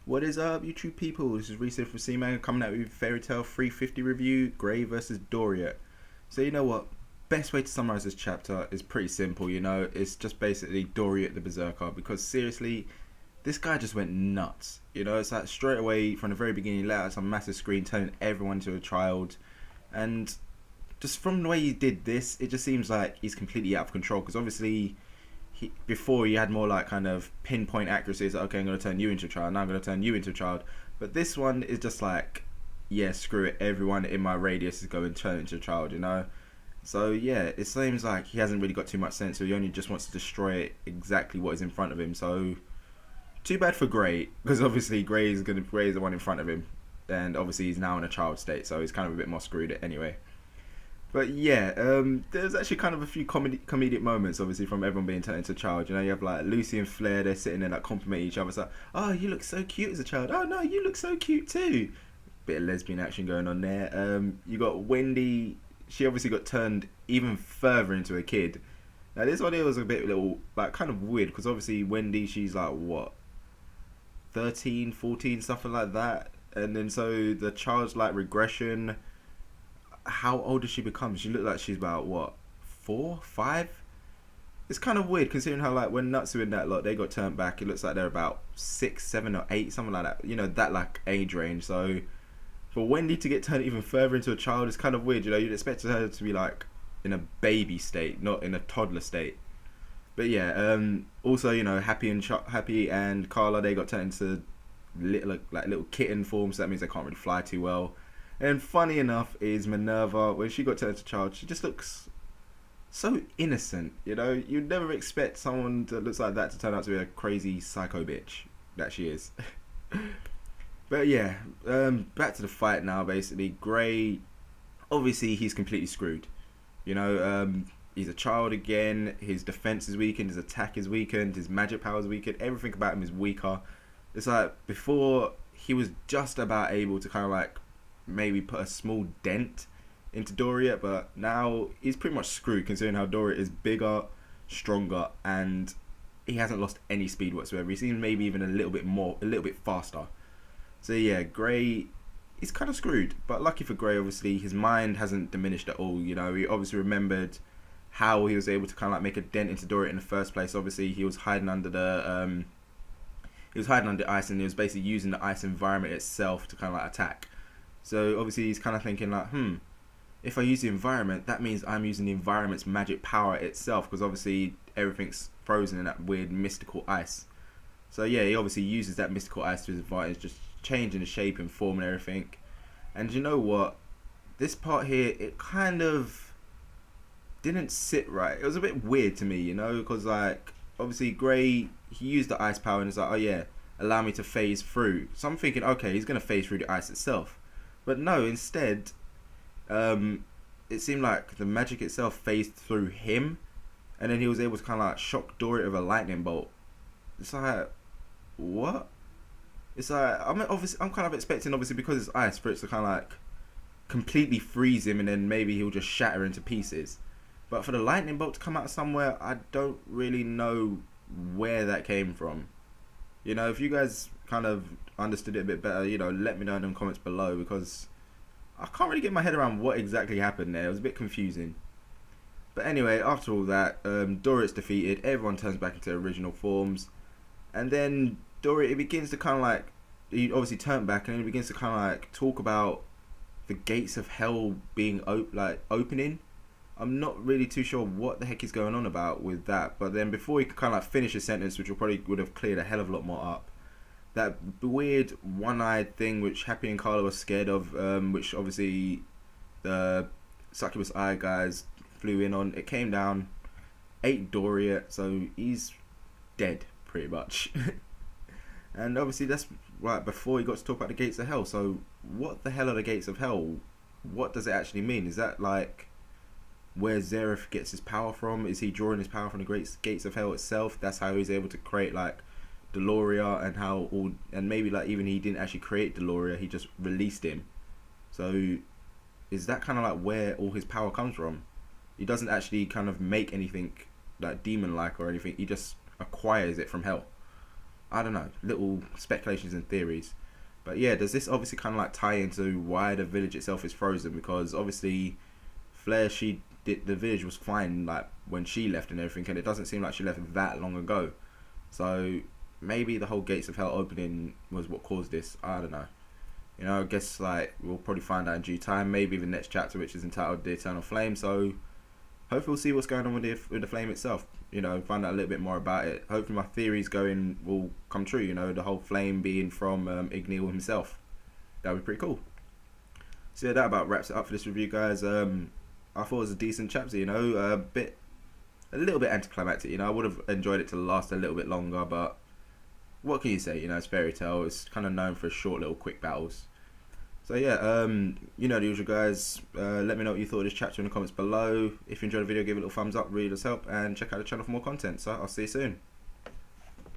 What is up, YouTube people? This is Reese from C-Man coming out with Fairy Tail 350 review, Grey versus Doriate. So you know what? Best way to summarize this chapter is pretty simple, you know? It's just basically Doriate the Berserker, because seriously, this guy just went nuts. You know, it's like straight away from the very beginning, he let out some massive screen turning everyone into a child. And just from the way he did this, it just seems like he's completely out of control, because obviously before he had more like kind of pinpoint accuracy. It's like, okay, I'm going to turn you into a child, now I'm going to turn you into a child. But this one is just like, yeah, screw it, everyone in my radius is going to turn into a child, you know? So yeah, it seems like he hasn't really got too much sense, so he only just wants to destroy exactly what is in front of him. So too bad for Grey, because obviously Grey is the one in front of him, and obviously he's now in a child state, so he's kind of a bit more screwed anyway. But yeah, there's actually kind of a few comedic moments, obviously, from everyone being turned into a child. You know, you have like Lucy and Flair, they're sitting there like complimenting each other. It's like, oh, you look so cute as a child. Oh no, you look so cute too. Bit of lesbian action going on there. You got Wendy. She obviously got turned even further into a kid. Now this one here was a bit little, like, kind of weird, because obviously Wendy, she's like what, 13, 14, something like that. And then so the child's like regression. How old does she become? She looked like she's about what, 4, 5? It's kind of weird considering how like when Natsu and that lot, they got turned back, it looks like they're about 6, 7 or 8, something like that. You know, that like age range. So for Wendy to get turned even further into a child is kind of weird. You know, you'd expect her to be like in a baby state, not in a toddler state. But yeah, also, you know, Happy and Carla, they got turned into little kitten forms. So that means they can't really fly too well. And funny enough is Minerva, when she got turned into a child, she just looks so innocent. You know, you'd never expect someone that looks like that to turn out to be a crazy psycho bitch that she is. But yeah, back to the fight now. Basically, Grey, obviously he's completely screwed. You know, he's a child again. His defense is weakened. His attack is weakened. His magic power is weakened. Everything about him is weaker. It's like before he was just about able to kind of like maybe put a small dent into Doriate, but now he's pretty much screwed considering how Doriate is bigger, stronger, and he hasn't lost any speed whatsoever. He seems maybe even a little bit faster. So yeah, Grey, he's kind of screwed, but lucky for Grey, obviously his mind hasn't diminished at all. You know, he obviously remembered how he was able to kind of like make a dent into Doriate in the first place. Obviously he was hiding under the ice, and he was basically using the ice environment itself to kind of like attack. So obviously he's kind of thinking like, if I use the environment, that means I'm using the environment's magic power itself, because obviously everything's frozen in that weird mystical ice. So yeah, he obviously uses that mystical ice to his advantage, just changing the shape and form and everything. And you know what? This part here, it kind of didn't sit right. It was a bit weird to me, you know, because like obviously Grey, he used the ice power and it's like, oh yeah, allow me to phase through. So I'm thinking, okay, he's gonna phase through the ice itself. But no, instead, it seemed like the magic itself phased through him, and then he was able to kind of like shock Doriate with a lightning bolt. It's like, what? It's like, I'm kind of expecting, obviously because it's ice, for it to kind of like completely freeze him, and then maybe he'll just shatter into pieces. But for the lightning bolt to come out of somewhere, I don't really know where that came from. You know, if you guys kind of understood it a bit better, you know, let me know in the comments below, because I can't really get my head around what exactly happened there. It was a bit confusing. But anyway, after all that, Doriate's defeated, everyone turns back into original forms, and then Doriate, begins to kind of like, he obviously turned back, and then he begins to kind of like talk about the gates of hell being opening. I'm not really too sure what the heck is going on about with that, but then before he could kind of like finish his sentence, which would have cleared a hell of a lot more up, that weird one-eyed thing which Happy and Carla were scared of, which obviously the succubus eye guys flew in on, it came down, ate Doriate, so he's dead pretty much. And obviously that's right before he got to talk about the gates of hell. So what the hell are the gates of hell? What does it actually mean? Is that like where Zereth gets his power from? Is he drawing his power from the great gates of hell itself? That's how he's able to create like Deloria, and how all, and maybe like even he didn't actually create Deloria, he just released him. So is that kind of like where all his power comes from? He doesn't actually kind of make anything like demon like or anything, he just acquires it from hell. I don't know, little speculations and theories. But yeah, does this obviously kind of like tie into why the village itself is frozen? Because obviously Flair, she did, the village was fine like when she left and everything, and it doesn't seem like she left that long ago. So maybe the whole gates of hell opening was what caused this. I don't know. You know, I guess like we'll probably find out in due time. Maybe the next chapter, which is entitled "The Eternal Flame." So hopefully we'll see what's going on with the flame itself. You know, find out a little bit more about it. Hopefully my theories will come true. You know, the whole flame being from Igneel himself. That would be pretty cool. So yeah, that about wraps it up for this review, guys. I thought it was a decent chapter. You know, a little bit anticlimactic. You know, I would have enjoyed it to last a little bit longer, but what can you say? You know, it's fairy tale. It's kind of known for short, little, quick battles. So yeah, you know the usual, guys. Let me know what you thought of this chapter in the comments below. If you enjoyed the video, give it a little thumbs up, really does help, and check out the channel for more content. So I'll see you soon.